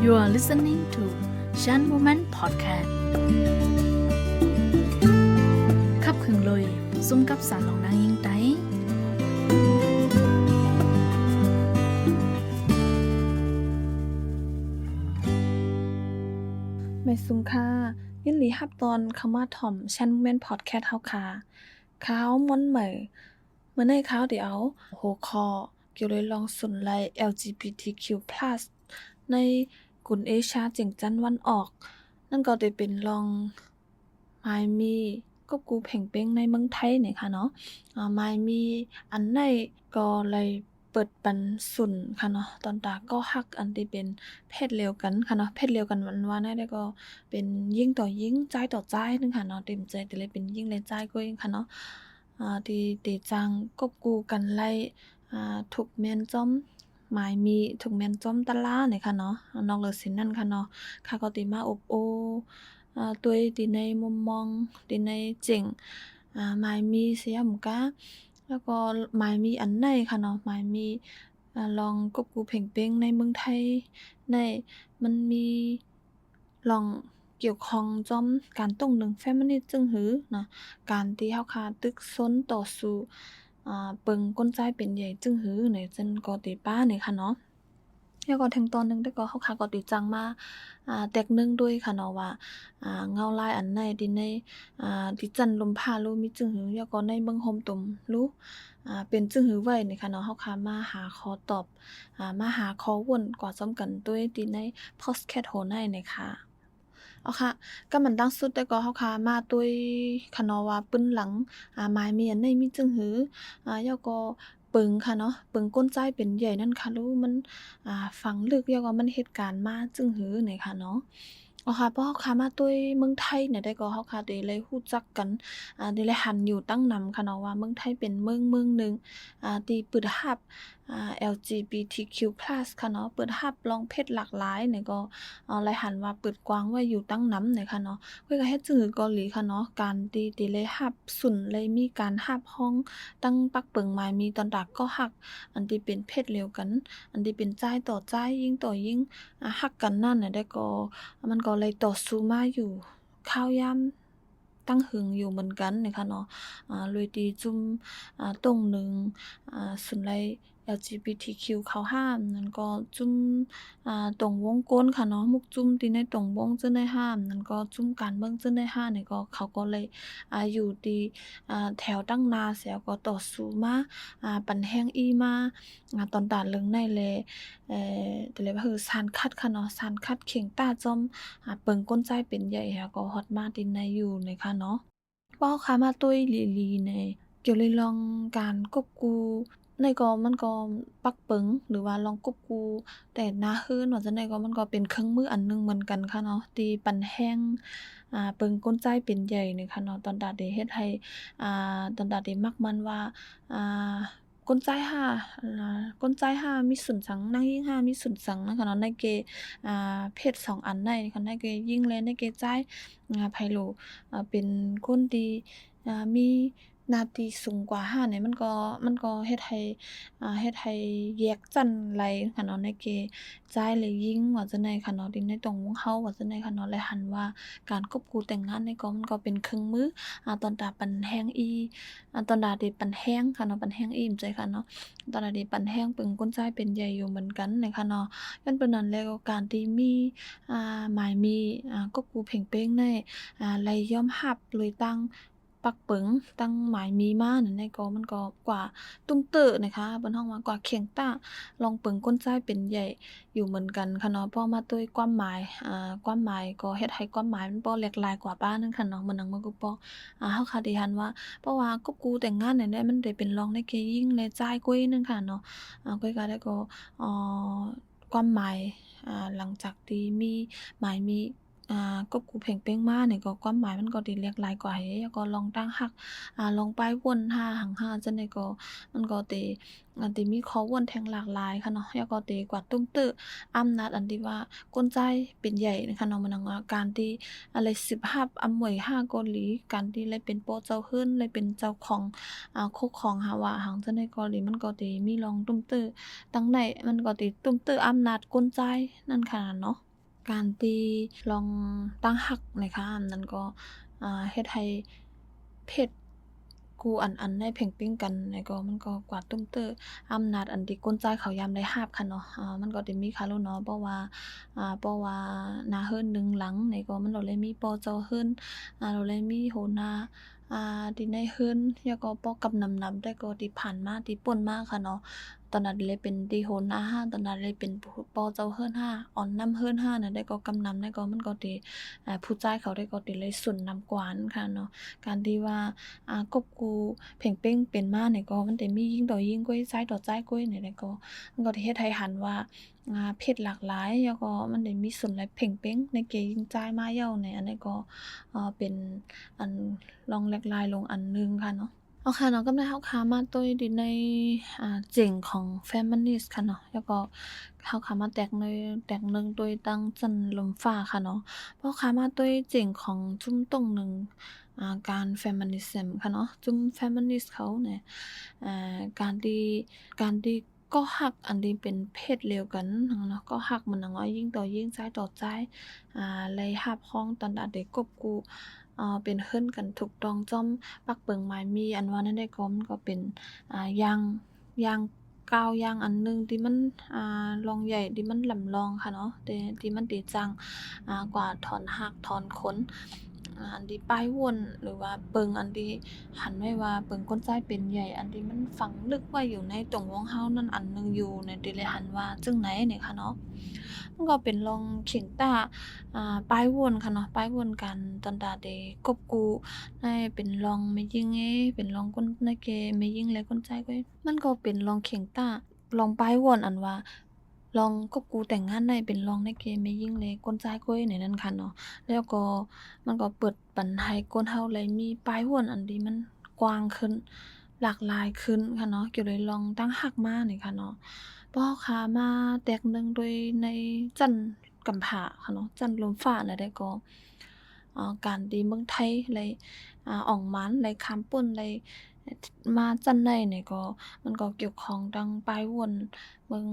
You are listening to Shan Woman Podcast ขับขึงเลยซุ่มกับสารลองนางยิงไตไม่ซุ่มค่ะยินดีรับตอนคำว่าถ่อม Shan Woman Podcast เฮาค่ะข่าวม่วนใหม่เมื่อในข่าวเดี๋ยวหัวข้อเกี่ยวเลยลองสนไล LGBTQ+ ในกลุ่มเอเชียเจียงจันทน์วันออกนั่นก็ได้เป็นลองไมมีก็กูเพ่งเป้งในเมืองไทยนี่ค่ะเนาะไมมีอันไหนก็เลยเปิดปันสุนค่ะเนาะตอนตาก็ฮักอันที่เป็นเพศเดียวกันค่ะเนาะเพศเดียวกันวันว่าได้ก็เป็นหญิงต่อหญิงใจต่อใจนึงค่ะเนาะเต็มใจแต่เลยเป็นหญิงและใจก็ยิงค่ะเนาะที่จังกบกูกันไล่ถูกแม่นจ้อมหมายมีถูกแม่นจ้อมตะลาเนี่ยค่ะเนาะนอกเหนือสิ่งนั้นค่ะเนาะข้าก็ติมาอบโอตัวที่ในมุมมองที่ในเจ๋งหมายมีเสียหมกะแล้วก็หมายมีอันไหนค่ะเนาะหมายมีลองกบกูเพ่งเป้งในเมืองไทยในมันมีลองเกี่ยวข้องจ้อมการต้องหนึ่ง feminist จึงหือนะการที่เฮาคาตึกซนต่อสู้เปิงก้นใจเป็นใหญ่จึงหือในจันก็ติป้านี่ค่ะเนาะแล้วก็แทงตอนนึงได้ก็เฮาคาก็ติจังมาแตกนึงด้วยค่ะเนาะว่าเงาลายอันไหนที่ในที่จันลมพาลูมีจึงหือแล้วก็ในเมืองโฮมตุมรู้เป็นจึงหือไว้นี่ค่ะเนาะเฮาคามาหาคอตอบมาหาคอวนกว่าซ้ำกันด้วยที่ใน podcast โหในนี่ค่ะเอาค่ะก็มันตั้งสุดแต่ก็เฮาคามาตุ้ยคะเนาะว่าปึ้นหลังหมายเมียนในมีจึงหือแล้วก็ปึงค่ะเนาะปึงก้นใจเป็นใหญ่นั่นค่ะรู้มันฝังลึกแล้วก็มันเหตุการณ์มาจึงหือนี่ค่ะเนาะเอาค่ะเพราะเฮาคามาตุ้ยเมืองไทยเนี่ยได้ก็เฮาคาได้เลยรู้จักกันได้เลยหันอยู่ตั้งนำค่ะเนาะว่าเมืองไทยเป็นเมืองหนึ่งที่เปิดรับLGBTQ+ ค่ะเนาะเปิดรับลองเพศหลากหลายเนี่ยก็เลยหันว่าเปิดกว้างไว้อยู่ตั้งนำเนี่ยค่ะเนาะเพิ่นก็เฮ็ดจื้อเกาหลีค่ะเนาะการที่เลยรับสุนเลยมีการรับห้องตั้งปักเปิงหมายมีตอนดากก็ฮักอันที่เป็นเพศเดียวกันอันที่เป็นใจต่อใจยิ่งต่อยิ่งฮักกันนั่นน่ะได้ก็มันก็เลยต่อสู้มาอยู่ข้าวยามตั้งหึงอยู่เหมือนกันนี่ค่ะเนาะเลยตีจุ่มตรงหนึ่งสุนไล LGBTQ เขาห้ามนั่นก็จุ่มตรงวงกลค่ะเนาะมุกจุ่มที่ในตรงวงจึงได้ห้ามนั่นก็จุ่มการเมืองจึงได้ห้ามนี่ก็เขาก็เลยอยู่ที่แถวตั้งนาเสียก็ต่อสู้มาปันแห้งอีมาตอนตาเลิงในแลแต่เลยว่าคือซานคัดค่ะเนาะซานคัดเข่งต้าจ้อมเปิงก้นใจเป็นใหญ่ค่ะก็ฮอตมาที่ในอยู่นี่ค่ะเนาะป้อค่ะมาตุ้ยลีในเกี่ยวเลยลองการกบกูในก็มันก็ปักเปิงหรือว่าลองกบกูแต่หน้าฮื้นว่าจั่งใดก็มันก็เป็นเครื่องมืออันหนึ่งเหมือนกันค่ะเนาะที่ปั่นแห้งเปิงก้นใจเป็นใหญ่นี่ค่ะเนาะตอนตาได้เฮ็ดให้ตอนตาได้มักมันว่าอ่ากนใจห้ากนใจห้ามีสุนสังนางยิ่งห้ามีสุนสังนะคะเนาะในเกเพศ2อันในค่ะในเกยิ่งและในเกใจไผโลเป็นคนที่มีหน้าที่สูงกว่าห้าเนี่ยมันก็เฮ็ดให้แยกจันไหลค่ะเนาะในเกใจเลยยิ่งว่าจั่งใดค่ะเนาะที่ในตรงวงเฮาว่าจั่งใดค่ะเนาะเลยหันว่าการกบกูแต่งงานนี่ก็มันก็เป็นเครื่องมือตอนตาปันแฮงอีตอนดาได้ปันแห้งค่ะเนาะปันแห้งอิ่มใจค่ะเนาะตอนดาได้ปันแห้งปึงก้นใจเป็นใหญ่อยู่เหมือนกันนี่ค่ะเนาะยันเป็นนั้นแล้วการที่มีหมายมีกบกูเพ่งเป้งในไหลยอมรับเลยตั้งปักเปิงตั้งหมายมีมานั่นในก็มันก็กว่าตุ้มเตื้อนะคะเปิ้นฮ้องว่ากว่าเขียงต้าลองเปิงก้นใจเป็นใหญ่อยู่เหมือนกันค่ะเนาะเพราะมาด้วยความหมายความหมายก็เฮ็ดให้ความหมายมันบ่แหลกหลายกว่าบ้านนึงค่ะเนาะเหมือนหนังมันก็บ่เฮาคาดหันว่าเพราะว่ากบกูแต่งงานเนี่ยได้มันได้เป็นรองในเกยิ่งและจ่ายกวยนึงค่ะเนาะก้อยก็ได้ก็เอ่อความหมายหลังจากที่มีหมายมีกบกูเพ่งเป้งมาเนี่ยก็ความหมายมันก็ได้แหลกหลายกว่าเฮ้ก็ลองตั้งฮักลองไปวนหาหังหาจังได๋ก็มันก็เตที่มีข้อวนแทงหลากหลายค่ะเนาะแล้วก็เตกว่าตุ้มตื้ออำนาจอันที่ว่ากลใจเป็นใหญ่นะคะเนาะมันว่าการที่อะไรสิบฮับอำมวยห้าเกาหลีการที่เลยเป็นโปเจ้าฮื้นเลยเป็นเจ้าของคุกของหาว่าหังจังได๋เกาหลีมันก็สิมีรองตุ้มตื้อตั้งใดมันก็สิตุ้มตื้ออำนาจกลใจนั่นค่ะเนาะ การที่ลองตั้งหักนะคะอันนั้นก็เฮ็ดให้เพศกูอันได้เพ่งปิ้งกันแล้วก็มันก็กว่าตุ้มเตออำนาจอันที่กวนใจเขายามได้ฮาบค่ะเนาะมันก็ได้มีค่าแล้วเนาะเพราะว่าหน้าเฮิรนหนึ่งหลังนี่ก็มันเราเลยมีปอเจ้าเฮิรนเราเลยมีโหนาที่ในเฮิรนแล้วก็ปอกำนำแต่ก็ที่ผ่านมาที่ป่นมาค่ะเนาะตอนนั้นเลยเป็นที่โหนาห้าตอนนั้นเลยเป็นปอเจ้าเฮิรนห้าอ่อนนำเฮิรนห้าน่ะได้ก็กำนำได้ก็มันก็ที่ผู้จ่ายเขาได้ก็ที่เลยสุนนำกวานค่ะเนาะการที่ว่ากบกูเพ่งเป้งเป็นมานี่ก็มันได้มียิ่งต่อยิ่งก้อยซ้ายต่อซ้ายก้อยนี่ได้ก็มันก็ที่เฮ็ดให้หันว่าเพศหลากหลายแล้วก็มันได้มีส่วนหลายเพ่งเป้งในเกยิงจ่ายมาเย้าในอันนี้ก็เป็นอันลองแลกลายลงอันนึงค่ะเนาะเอาค่ะเนาะกำไดเฮาขามาตุ้ยดิในเจ๋งของ Feminist ค่ะเนาะแล้วก็เฮาขามาแตกหนึ่งตุ้ยตั้งจันลมฟ้าค่ะเนาะเพราะขามาตุ้ยเจ๋งของจุ้มตรงหนึ่งการ Feminism ค่ะเนาะจุ้ม Feminist เขาเนี่ยการที่ก็ฮักอันที่เป็นเพศเดียวกันเนาะก็ฮักมันว่ายิ่งต่อยิ่งซ้ายต่อซ้ายเลยรับรองตอนใดได้กบกูเป็นเฮิรนกันถูกต้องจ้อมปักเปิงหมายมีอันว่านั่นได้ก็มันก็เป็นอย่างก้าวอย่างอันหนึ่งที่มันลองใหญ่ที่มันลำลองค่ะเนาะแต่ที่มันดีจังกว่าถอนหักถอนขนอันที่ป้ายวนหรือว่าเปิงอันที่หันไว้ว่าเปิงก้นซ้ายเป็นใหญ่อันที่มันฝังลึกไว้อยู่ในตรงวงเฮานั่นอันหนึงอยู่เนี่ยที่เลยหันว่าจึงไหนเนี่ยค่ะเนาะมันก็เป็นลองเขียงต้าป้ายวนค่ะเนาะป้ายวนกันตอนดาได้กบกูได้เป็นรองแม่ยิงเป็นรองก้นในเกแม่ยิงและก้นใจก็มันก็เป็นรองเขียงต้าลองป้ายวนอันว่าลองกบกูแต่งงานได้เป็นรองในเกแม่ยิงและก้นใจก้อยในนั้นค่ะเนาะแล้วก็มันก็เปิดปันให้คนเฮาเลยมีป้ายวนอันที่มันกว้างขึ้นหลากหลายขึ้นค่ะเนาะเกี่ยวเลยลองตั้งหักมานี่ค่ะเนาะ พ่อค้ามาแตกหนึ่งโดยในจันทร์กำผาค่ะเนาะจันทร์ลมฟ้าน่ะได้ก็การที่เมืองไทยเลยอ่องมันเลยข้ามป่นเลยมาจันไดเนี่ยก็มันก็เกี่ยวข้องดังปลายวนเมือง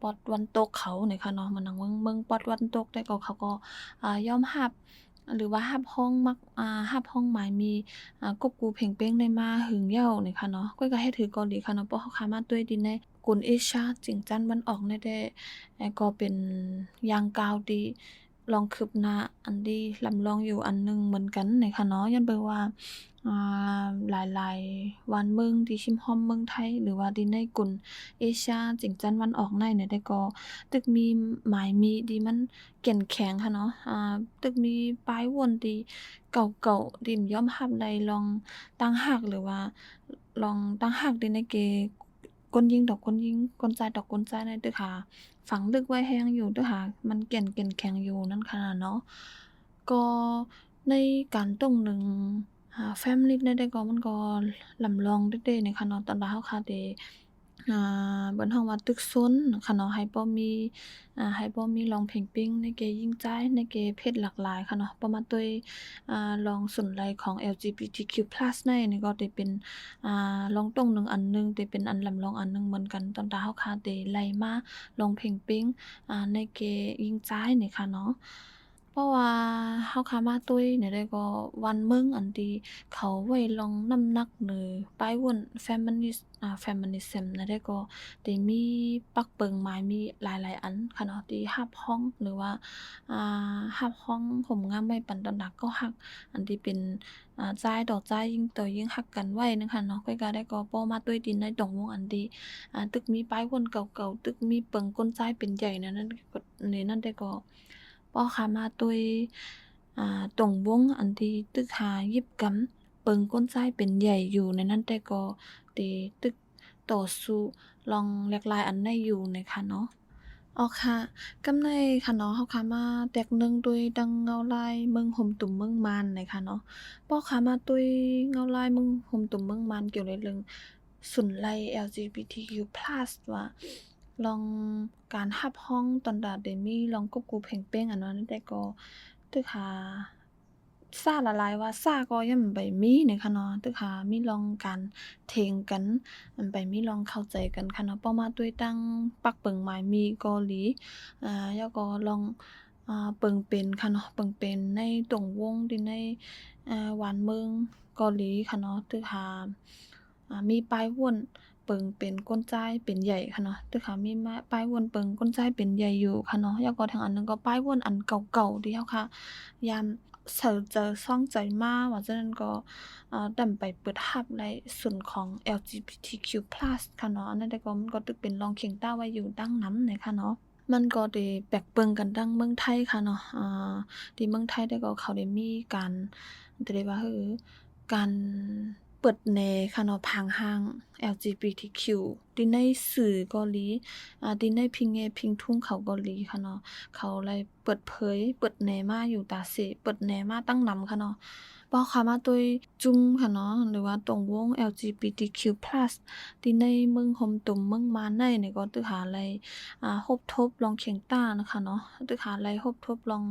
ปอดวันตกเขาเนี่ยค่ะเนาะมันนังเมืองปอดวันตกแต่ก็เขาก็ยอมรับหรือว่ารับเรามักรับเราหมายมีกบกูเพ่งเป้งได้มาหึงเย้านี่ค่ะเนาะก้อยก็เฮ็ดถือเกาหลีค่ะเนาะเพราะเขาค้ามาด้วยดินในกุนเอเชียจิงจั้นวันออกได้ก็เป็นอย่างก้าวดีลองคืบหน้าอันดีลำลองอยู่อันหนึงเหมือนกันนี่ค่ะเนาะย้อนเบิ่งว่าหลายๆวันเมืองที่ชิมฮอมเมืองไทยหรือว่าดินในกุนเอเชียจิงจั้นวันออกในเนี่ยได้ก็ตึกมีหมายมีที่มันเข้มแข็งค่ะเนาะตึกมีปลายวนที่เก่าๆที่ยอมรับได้ลองตั้งรับหรือว่าลองตั้งรับได้ในเกก้นยิงดอกก้นยิงก้นใจดอกก้นใจในตึกหาฝังลึกไว้แฮงอยู่ตึกหามันแก่นแข็งอยู่นั่นค่ะเนาะก็ในการตรงหนึ่งfamily ในแต่ก็มันก็ลำลองเดะๆนี่ค่ะเนาะตอนว่าเฮาคาเดเบิ่นฮ้องว่าตึกซนค่ะเนาะให้บ่มีร้องเพลงปิงในเกหญิงชายในเกเพศหลากหลายค่ะเนาะบ่มาด้วยลองสนไหลของ LGBTQ+ ในนี่ก็ได้เป็นลองตรงหนึ่งอันหนึ่งที่เป็นอันลำลองอันหนึ่งเหมือนกันตอนดาเฮาคาได้ไล่มาร้องเพลงปิงในเกหญิงชายนี่ค่ะเนาะเพราะว่าเฮาขามาตุ้ยเนี่ยได้ก็วันเมืองอันที่เขาไว้ลองน้ำหนักหรือป้ายวน feminism นะได้ก็ได้มีปักเปิงหมายมีหลายๆอันค่ะเนาะที่รับรองหรือว่ารับรองผมงามไว้ปันตอนดักก็ฮักอันที่เป็นจ่ายต่อจ่ายยิ่งต่อยิ่งฮักกันไว้นึงค่ะเนาะข้อยก็ได้ก็บ่มาตุ้ยดินในตรงวงอันที่ตึกมีป้ายวนเก่าๆตึกมีเปิงก้นจ่ายเป็นใหญ่นั่นก็นี่นั่นได้ก็ป้อขามาตุ้ยตรงวงอันที่ตึกหายิบกำเปิงก้นจ่ายเป็นใหญ่อยู่ในนั้นแต่ก็ที่ตึกต่อสู้ลองแลกหลายอันได้อยู่นะคะเนาะอ๋อค่ะกำไดค่ะเนาะเฮาขามาแตกหนึ่งตุ้ยดังเงาลายเมืองห่มตุ่มเมืองมานนี่ค่ะเนาะป้อขามาตุ้ยเงาลายเมืองห่มตุ่มเมืองมานเกี่ยวในเรื่องสุนไหล LGBTQ+ ว่าลองการรับเราตอนดาได้มีลองกบกูเพ่งเป้งอันว่านั่นแต่ก็ตึกหาซ่าละลายว่าซ่าก็ยังบ่มีนี่ค่ะเนาะตึกหามีลองการเถียงกันมันไปมีลองเข้าใจกันค่ะเนาะป้อมาตุ้ยตั้งปักเปิงหมายมีเกาหลีแล้วก็ลอง เปิงเป็นค่ะเนาะเปิงเป็นในตรงวงที่ในหวานเมืองเกาหลีค่ะเนาะตึกหามีป้ายว่นเปิงเป็นก้นจ้ายเป็นใหญ่ค่ะเนาะตึกหามีมาป้ายว่นเปิงก้นจ้ายเป็นใหญ่อยู่ค่ะเนาะแล้วก็ทางอันหนึงก็ป้ายว่นอันเก่าๆที่เฮาค่ะยามเจอซ่องใจมาว่าจังนั้นก็ดันไปเปิดรับในส่วนของ LGBTQ+ ค่ะเนาะอันนั้นแต่ก็มันก็ตึกเป็นรองเคียงต้าไว้อยู่ดังนำเนี่ยค่ะเนาะ มันก็ได้แปลกเปิงกันดังเมืองไทยค่ะเนาะที่เมืองไทยได้ก็เขาได้มีการจะได้ว่าการเปิดแหน่ค่ะเนาะผางห้าง LGBTQ ที่ในสื่อเกาหลีที่ในพิงเงพิงทุ่งเขาเกาหลีค่ะเนาะเขาเลยเปิดเผยเปิดแหน่มาอยู่ตาเสเปิดแหน่มาตั้งนำค่ะเนาะบ่เข้ามาตุ้ยจุ่มค่ะเนาะหรือว่าตรงวง LGBTQ+ ที่ในเมืองหมตุ่มเมืองมานในนี่ก็ตึกหาไล ฮบทบลองเคียงต้านะคะเนาะตึกหาไลฮบทบลอง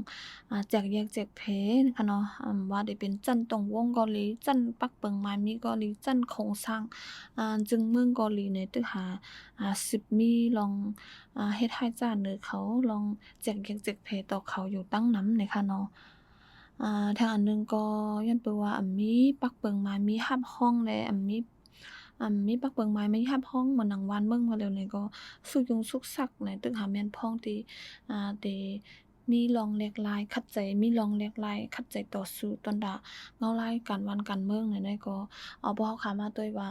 แจกแยกแจกเพนะคะเนาะว่าได้เป็นจั่นตงวงเกาหลีจั่นปักเปิงหมายมีเกาหลีจั่นโครงสร้างจึงเมืองเกาหลีในตึกหาสิบมีลองเฮ็ดให้จ้าเนือเขาลองแจกแยกแจกเพต่อเขาอยู่ตั้งนำเนี่ยค่ะเนาะทางอันหนึ่งก็ย้อนไปว่ามีปักเปิงหมายมีรับห้องและมีปักเปิงหมายมีรับห้องเหมือนหนังวานเมืองมาแล้วนี่ก็สุกยุงสุกซักในตึกหาแม่นพ้องที่ที่มีลองแหลกหลายขัดใจมีลองแหลกหลายขัดใจต่อสู้ตอนดาเงาลายการวันการเมืองนี่ก็บ่เข้ามาด้วยว่า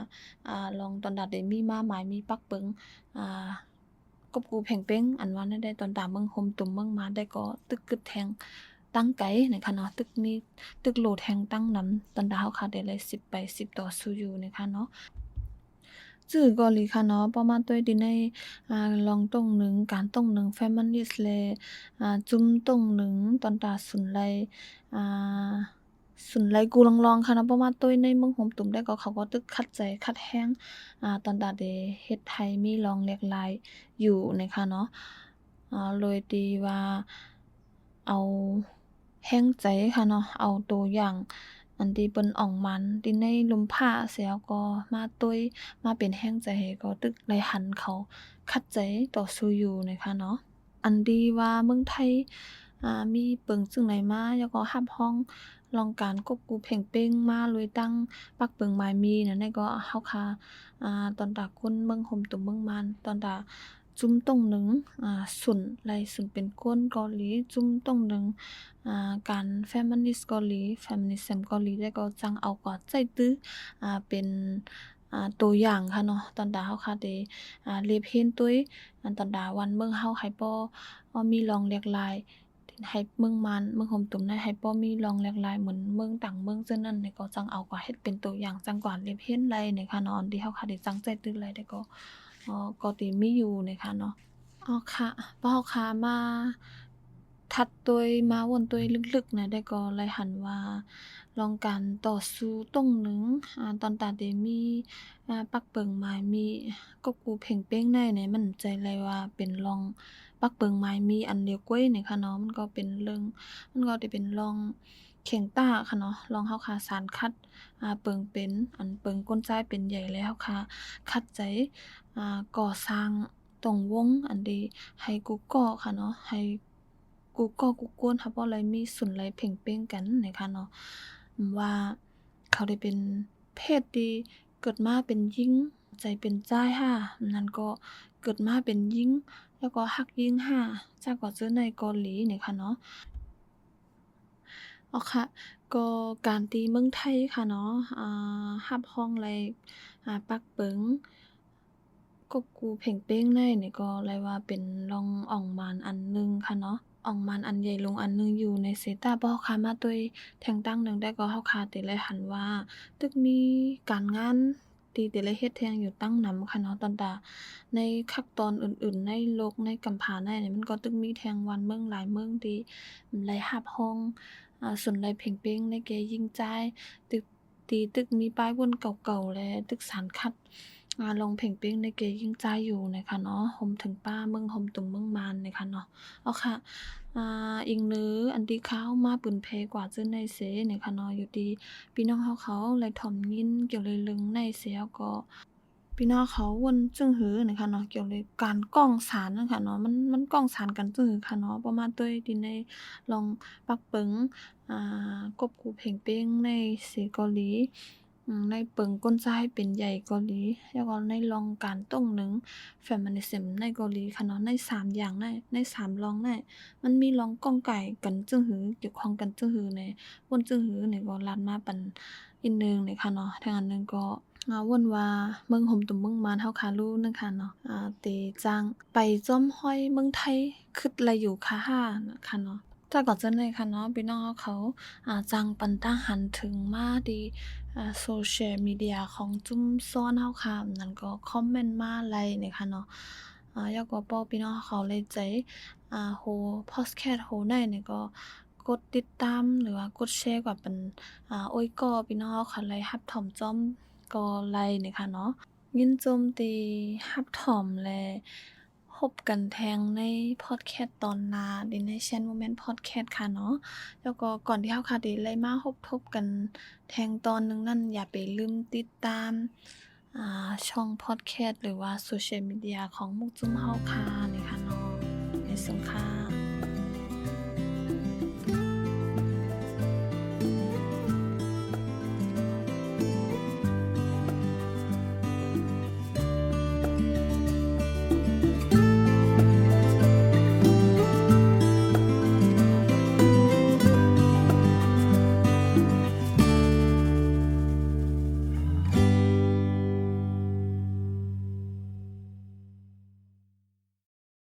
ลองตอนดาได้มีมาหมายมีปักเปิงอ่ากบกูแพ่งเป้งอันว่านั่นได้ตอนตามเมืองโฮมตุ่มเมืองมาได้ก็ตึกกึดแทงตั้งไกนะคะเนาะตึกมีตึกโหลดแทงตั้งนำตอนดาเฮาค่ะได้เลย10ไป10ต่อสู้อยู่นะคะเนาะ จื้อเกาหลีค่ะเนาะประมาณตัวดิในลองตรงหนึ่งการตรงหนึ่ง feminist แลจุ้มตรงหนึ่งตอนตาสุนไลอ่าสุนไลกูลองๆค่ะเนาะประมาณตัวในเมืองโฮมตุ่มได้ก็เขาก็ตึกขัดใจขัดแฮ้งตอนตาได้เฮ็ดไทยมีลองแหลกหลายอยู่นะคะเนาะโดยที่ว่าเอาแรงใจค่ะเนาะเอาตัวอย่างอันที่เปิ้นออกมันที่ในลุมผ้าเสียก็มาตุ้ยมาเป็นแรงใจให้ก็ตึกได้หันเขาขัดใจต่อสู้อยู่นะคะเนาะอันที่ว่าเมืองไทยมีเปิงจึงไหนมาแล้วก็รับรองรองการกบกูเพ่งเป้งมาเลยตั้งปักเปิงหมายมีนั่นก็เฮาค่ะตอนตาคนเมืองห่มตุ่มเมืองมันตอนตาจุ้มตรงหนึ่งสุนไลสุนเป็นก้นเกาหลีจุ้มตรงหนึ่งการ feminist เกาหลี feminism เกาหลีได้ก็จังเอาก็ใจตื้อเป็นตัวอย่างค่ะเนาะตอนดาเฮาค่ะได้เรียบเห็นตุ้ยอันตอนดาวันเมืองเฮาให้มีรองเรียกลายให้เมืองมันเมืองห่มตุ่มได้ให้บ่มีรองเรียกลายเหมือนเมืองต่างเมืองจังนั้นนี่ก็จังเอาก็เฮ็ดเป็นตัวอย่างจังกว่าเรียบเห็นไลนี่ค่ะเนาะอันที่เฮาค่ะได้จังใจตื้อไลได้ก็ก็ที่มีอยู่นี่ค่ะเนาะ อ๋อค่ะพอเขามาถัดตัวยมาวนตัวยลึกๆนะได้ก็เลยหันว่าลองการต่อสู้ตรงหนึ่งตอนตาได้มีปักเปิงหมายมีก็กูเพ่งเป้งได้เนี่ยมั่นใจเลยว่าเป็นรองปักเปิงหมายมีอันเดียวก้อยนี่ค่ะเนาะมันก็เป็นเรื่องมันก็ได้เป็นรองเข่งต้าค่ะเนาะรองเฮาค่ะสารคัดเปิงเป็นอันเปิงก้นจ้ายเป็นใหญ่แล้วค่ะคัดใจก่อสร้างตรงวงอันดี ให้กูก็ค่ะเนาะให้กูก็กูกวนค่ะบ่เลยมีสุนไหลเพ่งเป้งกันนะคะเนาะว่าเขาได้เป็นเพศที่เกิดมาเป็นหญิงใจเป็นชายค่ะนั้นก็เกิดมาเป็นหญิงแล้วก็รักหญิงค่ะจากก็เจอในเกาหลีนี่ค่ะเนาะอ๋อค่ะก็การที่เมืองไทยค่ะเนาะรับรองเลยปักเปิง กบกูเพ่งเป้งได้นี่ก็เลยว่าเป็นร่องอ่องมานอันหนึ่งค่ะเนาะอ่องมานอันใหญ่ลงอันหนึ่งอยู่ในเซตาบ่ค่ะมาด้วยแทงตั้งหนึ่งได้ก็เฮาคาติเลยหันว่าตึกมีการงานที่ติเลยเฮ็ดแทงอยู่ตั้งนำค่ะเนาะตอนตาในคักตอนอื่นๆในโลกในกำพาในนี่มันก็ตึกมีแทงวันเมืองหลายเมืองที่ไหลรับรองส่วนไหลเพ่งเป้งในแก่ยิ่งจ่ายตึกตึกมีป้ายวนเก่าๆและตึกสารคัด ลงเพ่งเป้งในเกยิ่งจ้าอยู่นะคะเนาะโฮมถึงป้าเมืองโฮมตุ่มเมืองมานนะคะเนาะเอาค่ะอิงนืออันที่เขามาปืนเพกว่าจื้อในเสนะคะเนาะอยู่ดีพี่น้องเขาเลยถ่อมยินเกี่ยวเลยลึงในเสียก็ พี่น้องเขาวนจึงหือนะคะเนาะเกี่ยวเลยการก้องสารนะคะเนาะมันก้องสารกันจึงหือค่ะเนาะประมาณตัวดินในลองปักเปิงกบกูเพ่งเป้งในสีเกาหลีในเปิงก้นซ้ายเป็นใหญ่เกาหลีแล้วก็ในลองการต้งหนึ่ง Feminism ในเกาหลีค่ะเนาะใน3อย่างใน3ลองมันมีลองก้องไก่กันจึงหือเกี่ยวข้องกันจึงหือในวนจึงหือนี่ก็ลัดมาปันอีกหนึ่งนี่ค่ะเนาะทางอันหนึงก็วนว่าเมืองห่มตุ่มเมืองมานเฮาคารู้นึงค่ะเนาะติจังไปจ้อมฮ้อยเมืองไทยคึดไรอยู่ค่ะค่ะเนาะแต่ก็จังได๋ค่ะเนาะพี่น้องเขาจังปันตาหันถึงมาดีsocial media ของจุมซ้อนเฮาค่ะนั่นก็คอมเมนต์มาไลนี่ค่ะเนาะแล้วก็ป้อพี่น้องเขาเลยใจโหพอดแคสต์โหได้นี่ก็กดติดตามหรือว่ากดแชร์ก็เป็นโอ้ยก็พี่น้องเขาเลยรับถ่อมจ้อมก็ไลนี่ค่ะเนาะยินโจมตีรับถ่อมและพบกันแทงในพอดแคสต์ตอนหน้าใน Chat Moment Podcast ค่ะเนาะ แล้วก็ก่อนที่เฮาค่ะสิไล่มาฮบทบกันแทงตอนหนึ่งนั่นอย่าไปลืมติดตามช่องพอดแคสต์หรือว่า Social Media ของหมู่จุ้มเฮาค่ะนี่ค่ะเนาะในส่วนค่ะ